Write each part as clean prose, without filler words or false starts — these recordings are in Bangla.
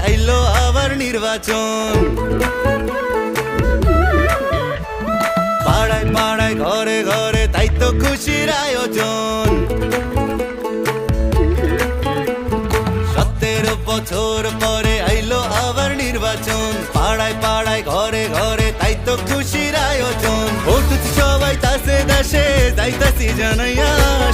আইলো আবার নির্বাচন। পাড়ায় পাড়ায় ঘরে ঘরে তাই তো খুশির আয়োজন। 17 বছর পরে আইলো আবার নির্বাচন। পাড়ায় পাড়ায় ঘরে ঘরে তাই তো খুশির আয়োজন। ভোট সবাই তাসে দেশে যাইতাছি জানাইয়া,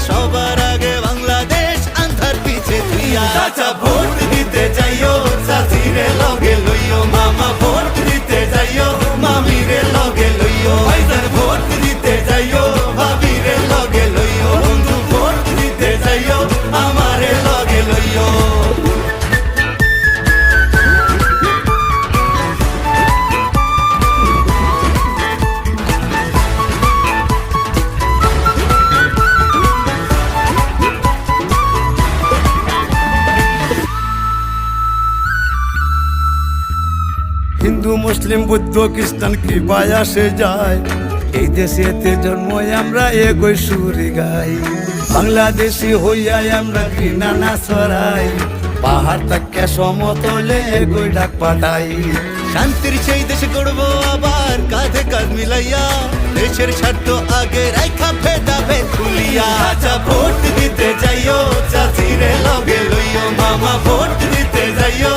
সবার আগে বাংলাদেশ আন্ধার পিছে তুইয়া। চাচা ভোট দিতে যাইও, চাচিরে লগে লইও, মামা ভোট দিতে যাইও, মামিরে লগে লইও। ভাইজান ভোট দিতে যাইও, ভাবিরে লগে লইও, বন্ধু ভোট দিতে যাইও, আমারে লগে লইও। হিন্দু মুসলিম বৌদ্ধ খ্রিস্টান কৃপায় আসে যায়, এই দেশেতে জন্ম আমরা এগোই সুরে গাই। বাংলাদেশি হইয়া আমরা ঘৃণা না ছড়াই, পাহাড় তাকে সমতলে এগোই ডাক পাঠাই। শান্তির সেই দেশে গড়বো আবার কাঁধে কাঁধ মিলাইয়া, দেশের স্বার্থ আগে রাইখা ভেদাভেদ ভুলিয়া। চাচা ভোট দিতে যাইও, চাচিরে লগে লইও, মামা ভোট দিতে যাইও,